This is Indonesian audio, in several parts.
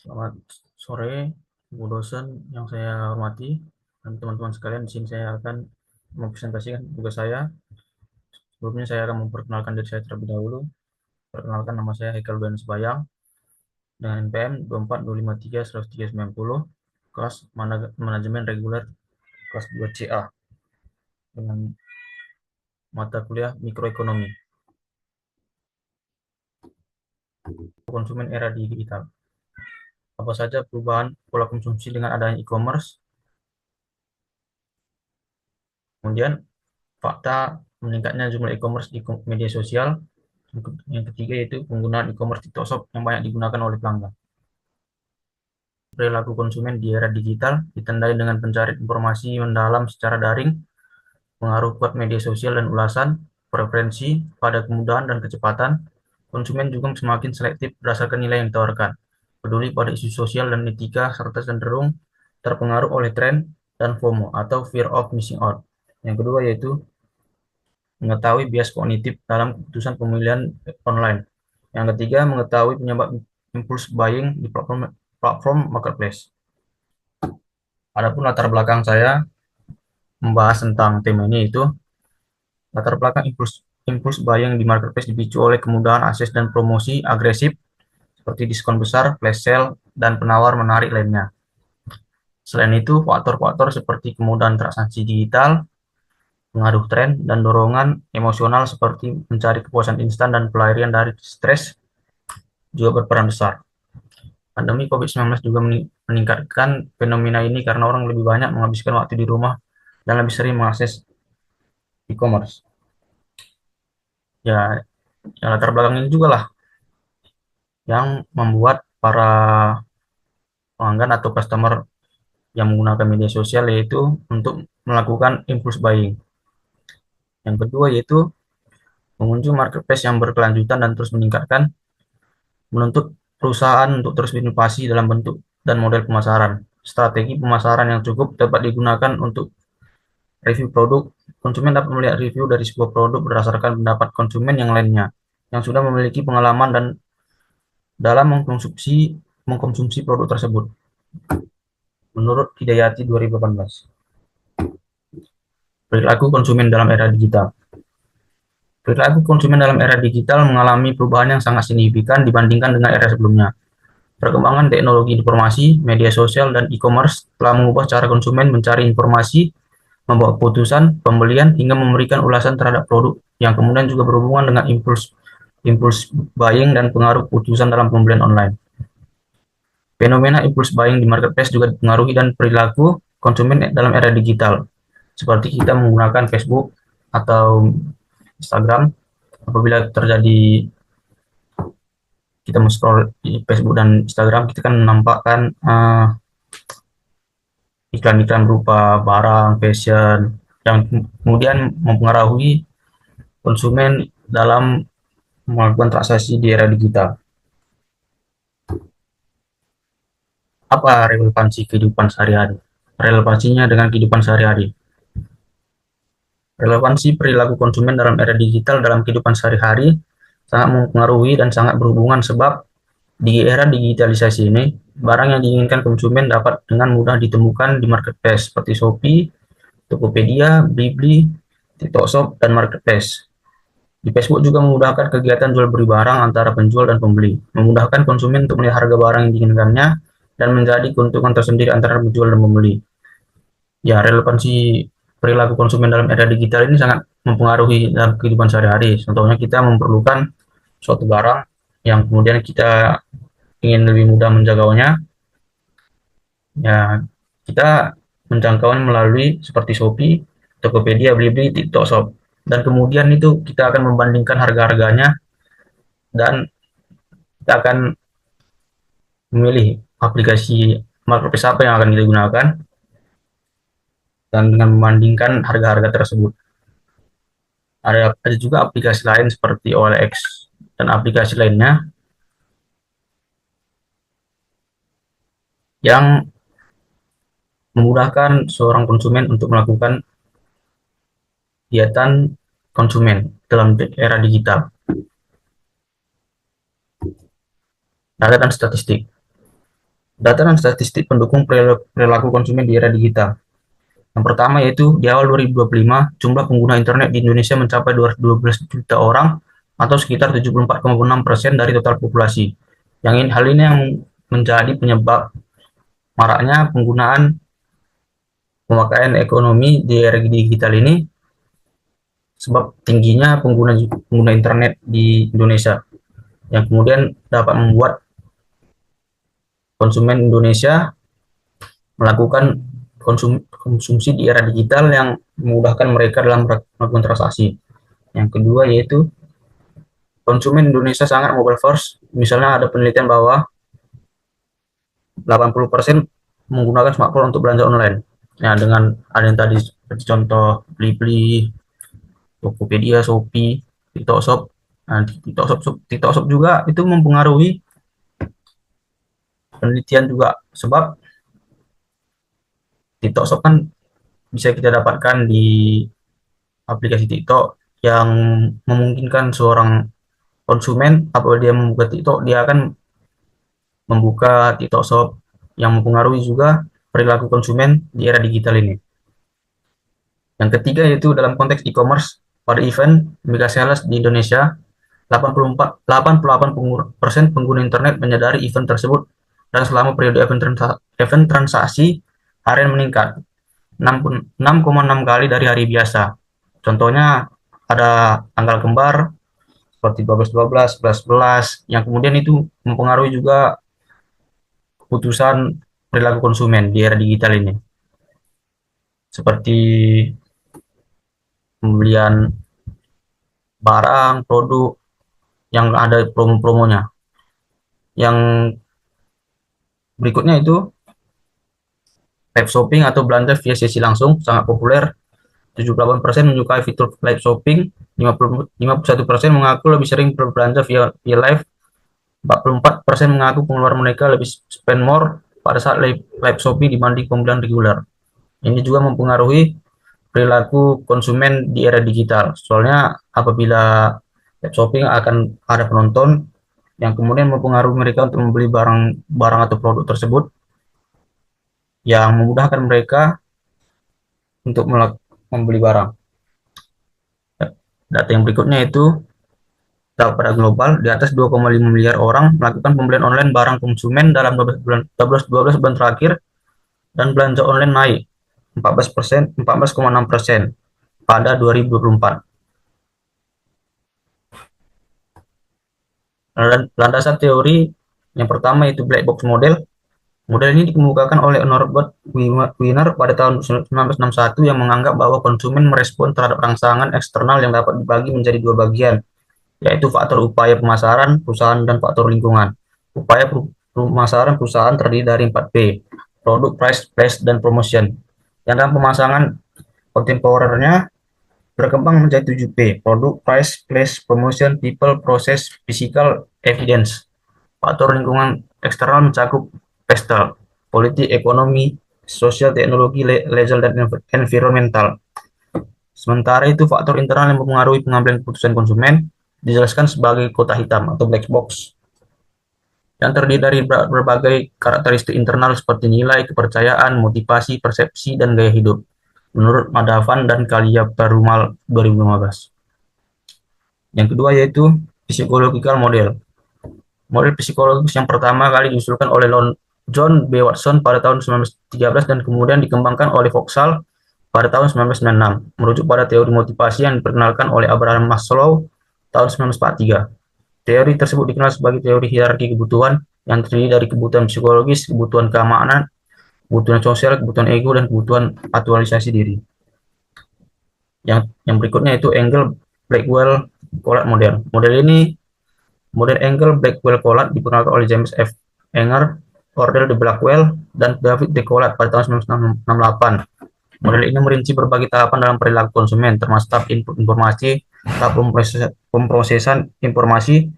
Selamat sore, Bu dosen yang saya hormati dan teman-teman sekalian. Di sini saya akan mempresentasikan tugas saya. Sebelumnya saya akan memperkenalkan diri saya terlebih dahulu. Perkenalkan, nama saya Haikal Duen Sebayang dengan NPM 24253-390, kelas manajemen reguler kelas 2CA dengan mata kuliah mikroekonomi. Konsumen era digital. Apa saja perubahan pola konsumsi dengan adanya e-commerce? Kemudian fakta meningkatnya jumlah e-commerce di media sosial. Yang ketiga yaitu penggunaan e-commerce TikTok Shop yang banyak digunakan oleh pelanggan. Perilaku konsumen di era digital ditandai dengan pencarian informasi mendalam secara daring, pengaruh kuat media sosial dan ulasan, preferensi pada kemudahan dan kecepatan. Konsumen juga semakin selektif berdasarkan nilai yang ditawarkan, peduli pada isu sosial dan etika, serta cenderung terpengaruh oleh tren dan FOMO atau fear of missing out. Yang kedua yaitu mengetahui bias kognitif dalam keputusan pemilihan online. Yang ketiga, mengetahui penyebab impulse buying di platform marketplace. Adapun latar belakang saya membahas tentang tema ini itu latar belakang impulse buying di marketplace dipicu oleh kemudahan akses dan promosi agresif seperti diskon besar, flash sale, dan penawar menarik lainnya. Selain itu, faktor-faktor seperti kemudahan transaksi digital, pengaruh tren, dan dorongan emosional seperti mencari kepuasan instan dan pelarian dari stres juga berperan besar. Pandemi COVID-19 juga meningkatkan fenomena ini karena orang lebih banyak menghabiskan waktu di rumah dan lebih sering mengakses e-commerce. Ya, yang latar belakang ini juga lah yang membuat para pelanggan atau customer yang menggunakan media sosial yaitu untuk melakukan impulse buying. Yang kedua yaitu pengunjung marketplace yang berkelanjutan dan terus meningkatkan, menuntut perusahaan untuk terus berinovasi dalam bentuk dan model pemasaran. Strategi pemasaran yang cukup dapat digunakan untuk review produk. Konsumen dapat melihat review dari sebuah produk berdasarkan pendapat konsumen yang lainnya, yang sudah memiliki pengalaman dan dalam mengkonsumsi produk tersebut. Menurut Hidayati 2018. Perilaku konsumen dalam era digital. Perilaku konsumen dalam era digital mengalami perubahan yang sangat signifikan dibandingkan dengan era sebelumnya. Perkembangan teknologi informasi, media sosial, dan e-commerce telah mengubah cara konsumen mencari informasi, membuat keputusan pembelian, hingga memberikan ulasan terhadap produk yang kemudian juga berhubungan dengan impulse buying dan pengaruh keputusan dalam pembelian online. Fenomena impulse buying di marketplace juga dipengaruhi dan perilaku konsumen dalam era digital, seperti kita menggunakan Facebook atau Instagram. Apabila terjadi kita scroll di Facebook dan Instagram, kita kan menampakkan iklan-iklan berupa barang, fashion, yang kemudian mempengaruhi konsumen dalam melakukan transaksi di era digital. Apa relevansi kehidupan sehari-hari? Relevansinya dengan kehidupan sehari-hari. Relevansi perilaku konsumen dalam era digital dalam kehidupan sehari-hari sangat mempengaruhi dan sangat berhubungan sebab di era digitalisasi ini, barang yang diinginkan konsumen dapat dengan mudah ditemukan di marketplace seperti Shopee, Tokopedia, Blibli, TikTok Shop, dan Marketplace. Di Facebook juga memudahkan kegiatan jual beli barang antara penjual dan pembeli, memudahkan konsumen untuk melihat harga barang yang diinginkannya, dan menjadi keuntungan tersendiri antara penjual dan pembeli. Ya, relevansi perilaku konsumen dalam era digital ini sangat mempengaruhi dalam kehidupan sehari-hari. Contohnya kita memerlukan suatu barang yang kemudian kita ingin lebih mudah menjangkaunya, ya kita menjangkaunya melalui seperti Shopee, Tokopedia, Blibli, TikTok Shop. Dan kemudian itu kita akan membandingkan harga-harganya dan kita akan memilih aplikasi marketplace apa yang akan kita gunakan dan dengan membandingkan harga-harga tersebut. Ada juga aplikasi lain seperti OLX dan aplikasi lainnya yang memudahkan seorang konsumen untuk melakukan kegiatan konsumen dalam era digital. Data dan statistik. Data dan statistik pendukung perilaku konsumen di era digital. Yang pertama yaitu di awal 2025, jumlah pengguna internet di Indonesia mencapai 212 juta orang atau sekitar 74,6% dari total populasi. Hal ini yang menjadi penyebab maraknya penggunaan pemakaian ekonomi di era digital ini, sebab tingginya pengguna internet di Indonesia yang kemudian dapat membuat konsumen Indonesia melakukan konsumsi di era digital yang memudahkan mereka dalam melakukan transaksi. Yang kedua yaitu konsumen Indonesia sangat mobile first. Misalnya ada penelitian bahwa 80% menggunakan smartphone untuk belanja online. Ya, dengan ada yang tadi seperti contoh Blibli, Tokopedia, Shopee, TikTok Shop. Nah, TikTok Shop juga itu mempengaruhi penelitian juga, sebab TikTok Shop kan bisa kita dapatkan di aplikasi TikTok yang memungkinkan seorang konsumen apabila dia membuka TikTok, dia akan membuka TikTok Shop yang mempengaruhi juga perilaku konsumen di era digital ini. Yang ketiga yaitu dalam konteks e-commerce, pada event Mega Sales di Indonesia, 88% pengguna internet menyadari event tersebut dan selama periode event transaksi harian meningkat 6,6 kali dari hari biasa. Contohnya ada tanggal kembar seperti 12-12, 11-11 yang kemudian itu mempengaruhi juga keputusan perilaku konsumen di era digital ini. Seperti pembelian barang, produk yang ada promo-promonya. Yang berikutnya itu live shopping atau belanja via sesi langsung sangat populer. 78% menyukai fitur live shopping, 51% mengaku lebih sering berbelanja via live, 44% mengaku pengeluaran mereka lebih spend more pada saat live shopping dibanding pembelian reguler. Ini juga mempengaruhi perilaku konsumen di era digital. Soalnya apabila live shopping akan ada penonton yang kemudian mempengaruhi mereka untuk membeli barang atau produk tersebut, yang memudahkan mereka untuk membeli barang. Data yang berikutnya itu pada global, di atas 2,5 miliar orang melakukan pembelian online barang konsumen dalam 12 bulan terakhir, dan belanja online naik 14,6% pada 2024. Landasan teori yang pertama itu black box model. Model ini dikemukakan oleh Norbert Wiener pada tahun 1961 yang menganggap bahwa konsumen merespon terhadap rangsangan eksternal yang dapat dibagi menjadi dua bagian, yaitu faktor upaya pemasaran perusahaan dan faktor lingkungan. Upaya pemasaran perusahaan terdiri dari 4P, produk, price, place, dan promotion. Yang dalam pemasaran kontemporernya berkembang menjadi 7P, produk, price, place, promotion, people, process, physical, evidence. Faktor lingkungan eksternal mencakup pestel, politik, ekonomi, sosial, teknologi, legal, dan environmental. Sementara itu faktor internal yang mempengaruhi pengambilan keputusan konsumen dijelaskan sebagai kotak hitam atau black box, yang terdiri dari berbagai karakteristik internal seperti nilai, kepercayaan, motivasi, persepsi, dan gaya hidup, menurut Madavan dan Kalia Perumal 2015. Yang kedua yaitu psychological model. Model psikologis yang pertama kali diusulkan oleh John B. Watson pada tahun 1913 dan kemudian dikembangkan oleh Vauxhall pada tahun 1996, merujuk pada teori motivasi yang diperkenalkan oleh Abraham Maslow tahun 1943. Teori tersebut dikenal sebagai teori hierarki kebutuhan yang terdiri dari kebutuhan psikologis, kebutuhan keamanan, kebutuhan sosial, kebutuhan ego, dan kebutuhan aktualisasi diri. Yang berikutnya itu Engel Blackwell Collard model. Model Engel Blackwell Collard diperkenalkan oleh James F. Enger, Cordell de Blackwell, dan David de Collard pada tahun 1968. Model ini merinci berbagai tahapan dalam perilaku konsumen, termasuk tahap input informasi, tahap pemrosesan informasi,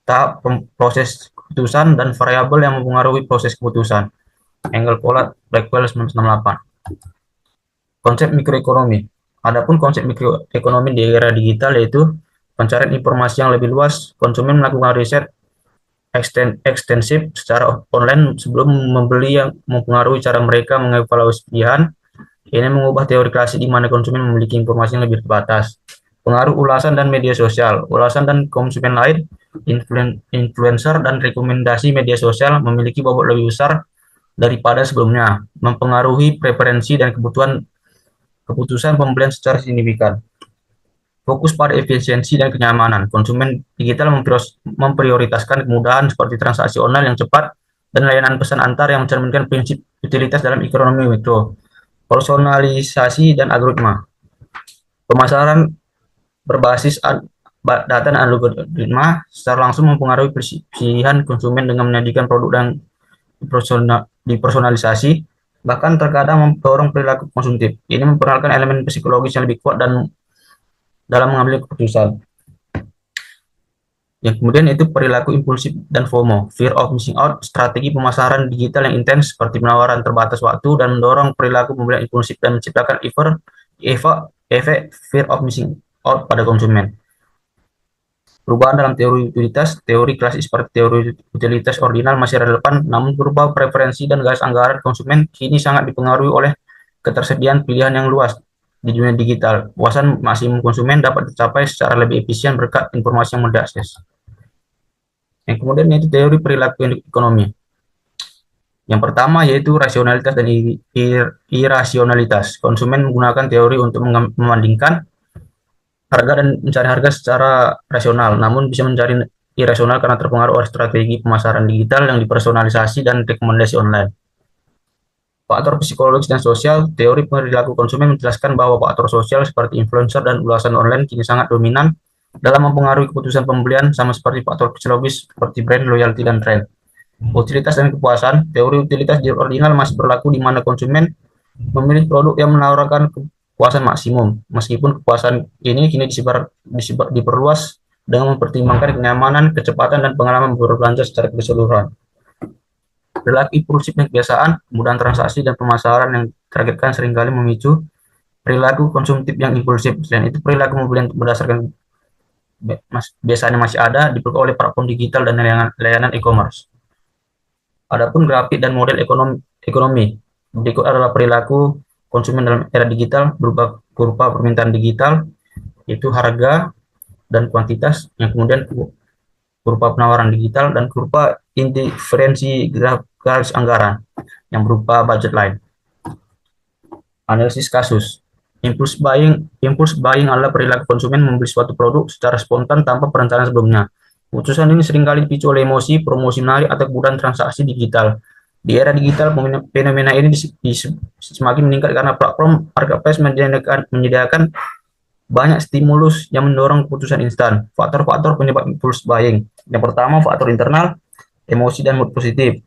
tahap proses keputusan, dan variabel yang mempengaruhi proses keputusan. Engel Collard Blackwell 1968. Konsep mikroekonomi. Adapun konsep mikroekonomi di era digital yaitu pencarian informasi yang lebih luas. Konsumen melakukan riset ekstensif secara online sebelum membeli yang mempengaruhi cara mereka mengevaluasi pilihan. Ini mengubah teori klasik di mana konsumen memiliki informasi yang lebih terbatas. Pengaruh ulasan dan media sosial. Ulasan dan konsumen lain, influencer dan rekomendasi media sosial memiliki bobot lebih besar daripada sebelumnya, mempengaruhi preferensi dan keputusan pembelian secara signifikan. Fokus pada efisiensi dan kenyamanan. Konsumen digital memprioritaskan kemudahan seperti transaksi online yang cepat dan layanan pesan antar yang mencerminkan prinsip utilitas dalam ekonomi mikro. Personalisasi dan algoritma. Pemasaran berbasis data dan algoritma secara langsung mempengaruhi pilihan konsumen dengan menyajikan produk yang dipersonalisasi, bahkan terkadang mendorong perilaku konsumtif. Ini memperkenalkan elemen psikologis yang lebih kuat dan dalam mengambil keputusan. Yang kemudian itu perilaku impulsif dan FOMO, fear of missing out, strategi pemasaran digital yang intens seperti penawaran terbatas waktu dan mendorong perilaku pembelian impulsif dan menciptakan efek fear of missing out pada konsumen. Perubahan dalam teori utilitas, teori klasik seperti teori utilitas ordinal masih relevan, namun berupa preferensi dan garis anggaran konsumen kini sangat dipengaruhi oleh ketersediaan pilihan yang luas. Di dunia digital, puasan maksimum konsumen dapat tercapai secara lebih efisien berkat informasi yang mudah diakses. Yang kemudian yaitu teori perilaku ekonomi. Yang pertama yaitu rasionalitas dan irasionalitas. Konsumen menggunakan teori untuk membandingkan harga dan mencari harga secara rasional, namun bisa mencari irasional karena terpengaruh oleh strategi pemasaran digital yang dipersonalisasi dan rekomendasi online. Faktor psikologis dan sosial, teori perilaku konsumen menjelaskan bahwa faktor sosial seperti influencer dan ulasan online kini sangat dominan dalam mempengaruhi keputusan pembelian, sama seperti faktor psikologis seperti brand, loyalty, dan tren. Utilitas dan kepuasan, teori utilitas di ordinal masih berlaku di mana konsumen memilih produk yang menawarkan kepuasan maksimum, meskipun kepuasan ini kini diperluas dengan mempertimbangkan kenyamanan, kecepatan, dan pengalaman berbelanja secara keseluruhan. Perilaku impulsif dan kebiasaan, kemudahan transaksi dan pemasaran yang ditargetkan seringkali memicu perilaku konsumtif yang impulsif. Selain itu, perilaku pembelian berdasarkan biasanya masih ada diperoleh oleh platform digital dan layanan e-commerce. Adapun grafik dan model ekonomi, berikut adalah perilaku konsumen dalam era digital berupa kurva permintaan digital, yaitu harga dan kuantitas, yang kemudian kurva penawaran digital dan kurva indiferensi garis anggaran yang berupa budget line. Analisis kasus. Impulse buying adalah perilaku konsumen membeli suatu produk secara spontan tanpa perencanaan sebelumnya. Keputusan ini seringkali dipicu oleh emosi, promosi menarik, atau kemudahan transaksi digital. Di era digital, fenomena ini semakin meningkat karena platform marketplace menyediakan banyak stimulus yang mendorong keputusan instan. Faktor-faktor penyebab impulse buying. Yang pertama, faktor internal, emosi dan mood positif.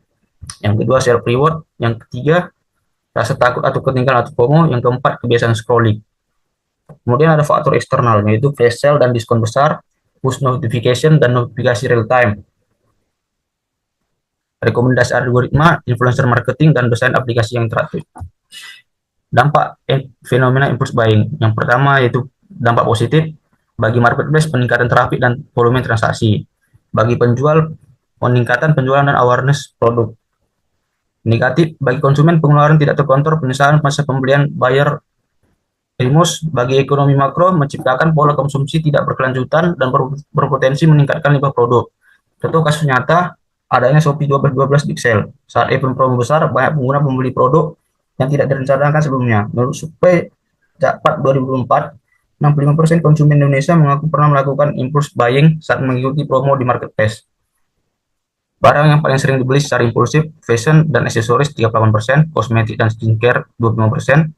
Yang kedua, self reward. Yang ketiga, rasa takut atau ketinggalan atau FOMO. Yang keempat, kebiasaan scrolling. Kemudian ada faktor eksternal, yaitu flash sale dan diskon besar, push notification dan notifikasi real time. Rekomendasi algoritma, influencer marketing, dan desain aplikasi yang interaktif. Dampak fenomena impulse buying. Yang pertama yaitu dampak positif bagi marketplace, peningkatan trafik dan volume transaksi. Bagi penjual, peningkatan penjualan dan awareness produk. Negatif bagi konsumen, pengeluaran tidak terkontrol, penyesalan masa pembelian buyer remorse. Bagi ekonomi makro, menciptakan pola konsumsi tidak berkelanjutan dan berpotensi meningkatkan limbah produk. Contoh kasus nyata, adanya Shopee 12.12 big sale. Saat event promo besar, banyak pengguna membeli produk yang tidak direncanakan sebelumnya. Menurut survei Jakpart 2024, 65% konsumen Indonesia mengaku pernah melakukan impulse buying saat mengikuti promo di marketplace. Barang yang paling sering dibeli secara impulsif, fashion dan aksesoris 38%, kosmetik dan skincare 25%,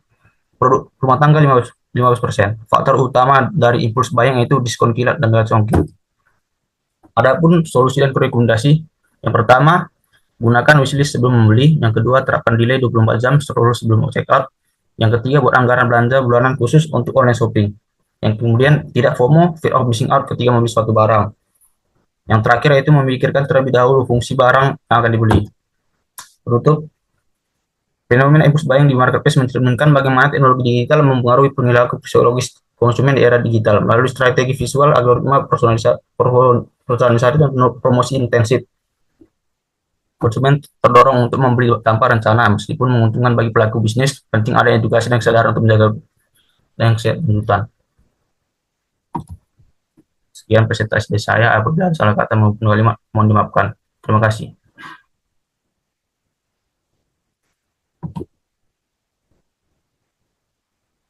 produk rumah tangga 15%. Faktor utama dari impulse buying yaitu diskon kilat dan congkir. Adapun solusi dan rekomendasi, yang pertama, gunakan wishlist sebelum membeli. Yang kedua, terapkan delay 24 jam sebelum check out. Yang ketiga, buat anggaran belanja bulanan khusus untuk online shopping. Yang kemudian, tidak FOMO, fear of missing out ketika membeli suatu barang. Yang terakhir yaitu memikirkan terlebih dahulu fungsi barang yang akan dibeli. Penutup, fenomena impulse buying di marketplace mencerminkan bagaimana teknologi digital mempengaruhi perilaku psikologis konsumen di era digital melalui strategi visual, algoritma, personalisasi, dan promosi intensif. Konsumen terdorong untuk membeli tanpa rencana, meskipun menguntungkan bagi pelaku bisnis, penting ada edukasi dan kesadaran untuk menjaga yang tuntutan. Sekian presentasi dari saya, apabila salah kata maupun kalimat mohon dimaafkan. Terima kasih.